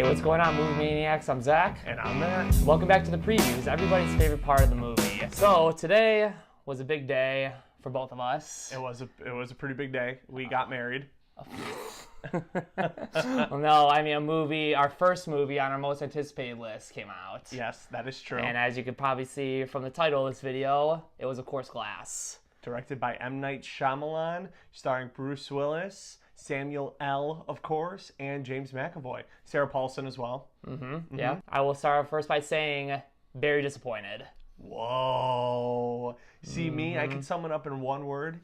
Hey, what's going on, Movie Maniacs? I'm Zach. And I'm Matt. Welcome back to the previews, everybody's favorite part of the movie. So today was a big day for both of us. It was a pretty big day. We got married. Well, no, I mean our first movie on our most anticipated list came out. Yes, that is true. And as you can probably see from the title of this video, it was of course Glass. Directed by M. Night Shyamalan, starring Bruce Willis, Samuel L., of course, and James McAvoy. Sarah Paulson as well. Yeah. I will start first by saying, very disappointed. Whoa. See, me, I can sum it up in one word.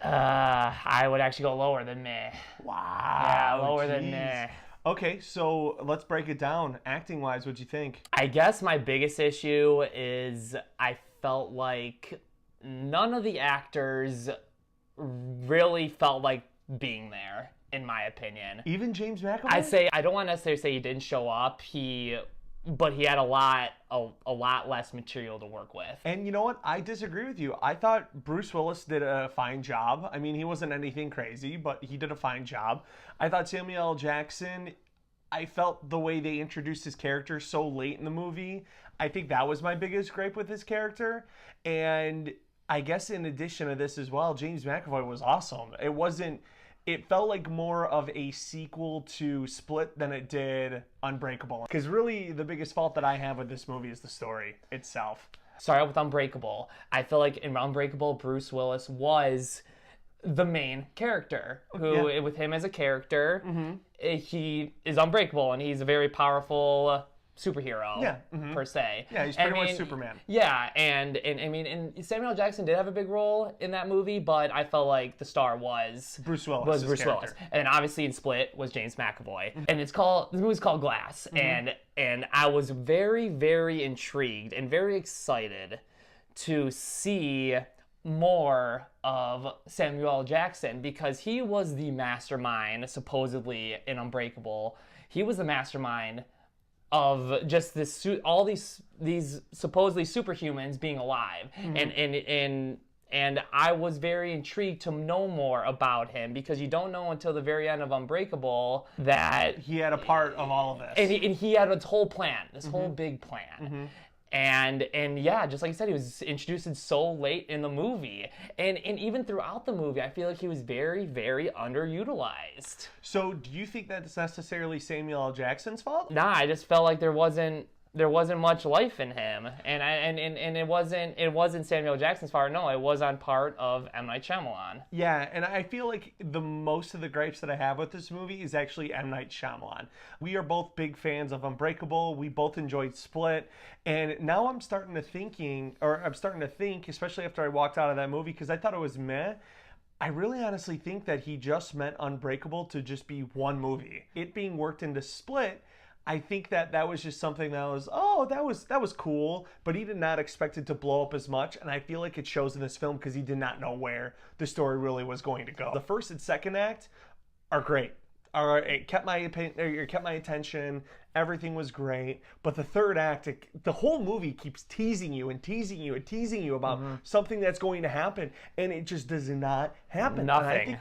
I would actually go lower than meh. Wow. Yeah, lower than meh. Okay, so let's break it down. Acting-wise, what'd you think? I guess my biggest issue is I felt like none of the actors really felt like being there, in my opinion. Even James McAvoy? I don't want to necessarily say he didn't show up, but he had a lot less material to work with. And you know what? I disagree with you. I thought Bruce Willis did a fine job. I mean, he wasn't anything crazy, but he did a fine job. I thought Samuel L. Jackson, I felt the way they introduced his character so late in the movie, I think that was my biggest gripe with his character. And I guess in addition to this as well, James McAvoy was awesome. It felt like more of a sequel to Split than it did Unbreakable. Because really, the biggest fault that I have with this movie is the story itself. Start with Unbreakable. I feel like in Unbreakable, Bruce Willis was the main character. With him as a character, he is unbreakable, and he's a very powerful superhero, per se. Yeah, he's pretty much Superman. Yeah, and Samuel L. Jackson did have a big role in that movie, but I felt like the star was Bruce Willis. And then obviously in Split was James McAvoy. And the movie's called Glass. And I was very, very intrigued and very excited to see more of Samuel L. Jackson, because he was the mastermind, supposedly, in Unbreakable. He was the mastermind of just all these supposedly superhumans being alive, and I was very intrigued to know more about him, because you don't know until the very end of Unbreakable that he had a part of all of this, and he had a whole plan, this whole big plan. And yeah, just like you said, he was introduced so late in the movie. And even throughout the movie, I feel like he was very, very underutilized. So do you think that's necessarily Samuel L. Jackson's fault? Nah, I just felt like there wasn't much life in him. And it wasn't Samuel Jackson's fault. No, it was on part of M. Night Shyamalan. Yeah, and I feel like the most of the gripes that I have with this movie is actually M. Night Shyamalan. We are both big fans of Unbreakable. We both enjoyed Split. And now I'm starting to think, especially after I walked out of that movie, because I thought it was meh, I really honestly think that he just meant Unbreakable to just be one movie. It being worked into Split, I think that was just something that was cool, but he did not expect it to blow up as much, and I feel like it shows in this film because he did not know where the story really was going to go. The first and second act are great. It kept my attention. Everything was great, but the third act, the whole movie keeps teasing you about something that's going to happen, and it just does not happen. Nothing.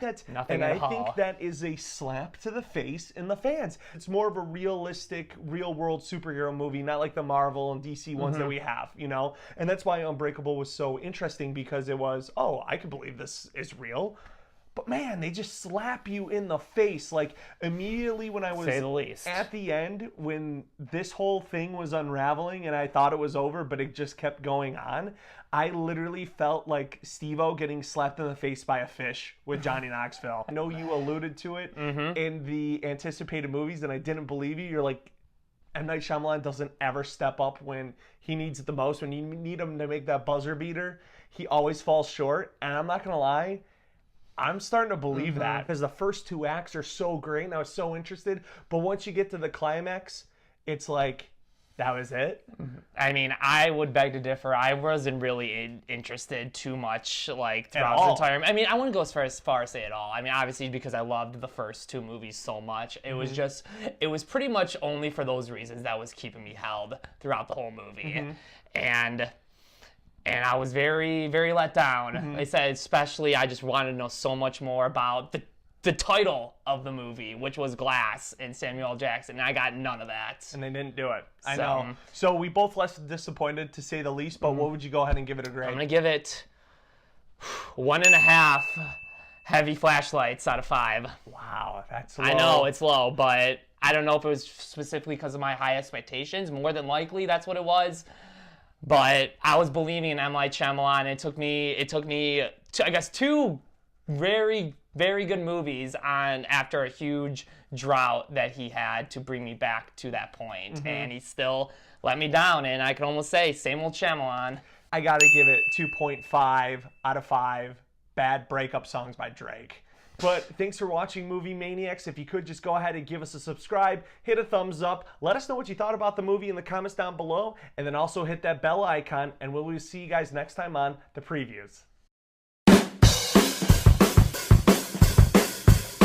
And I think that is a slap to the face in the fans. It's more of a realistic, real-world superhero movie, not like the Marvel and DC ones that we have, And that's why Unbreakable was so interesting, because it was, I can believe this is real. But man, they just slap you in the face. Like, immediately when I was say the least. At the end, when this whole thing was unraveling and I thought it was over, but it just kept going on, I literally felt like Steve-O getting slapped in the face by a fish with Johnny Knoxville. I know you alluded to it in the anticipated movies, and I didn't believe you. You're like, M. Night Shyamalan doesn't ever step up when he needs it the most. When you need him to make that buzzer beater, he always falls short. And I'm not going to lie, I'm starting to believe that, because the first two acts are so great and I was so interested. But once you get to the climax, it's like, that was it? I mean, I would beg to differ. I wasn't really interested too much, like, throughout the entire... I mean, I wouldn't go as far as say at all. I mean, obviously, because I loved the first two movies so much. It was just... It was pretty much only for those reasons that was keeping me held throughout the whole movie. And I was very, very let down. Like I said, especially, I just wanted to know so much more about the the title of the movie, which was Glass and Samuel L. Jackson, and I got none of that. And they didn't do it. I know. So we both less disappointed, to say the least, but what would you go ahead and give it a grade? I'm going to give it 1.5 heavy flashlights out of 5. Wow, that's low. I know, it's low, but I don't know if it was specifically because of my high expectations. More than likely, that's what it was. But I was believing in M. Night Shyamalan. It took me, I guess, 2 very, very good movies on after a huge drought that he had to bring me back to that point. And he still let me down. And I can almost say, same old Shyamalan. I got to give it 2.5 out of 5 bad breakup songs by Drake. But thanks for watching Movie Maniacs. If you could just go ahead and give us a subscribe, hit a thumbs up, let us know what you thought about the movie in the comments down below, and then also hit that bell icon, and we'll see you guys next time on The Previews.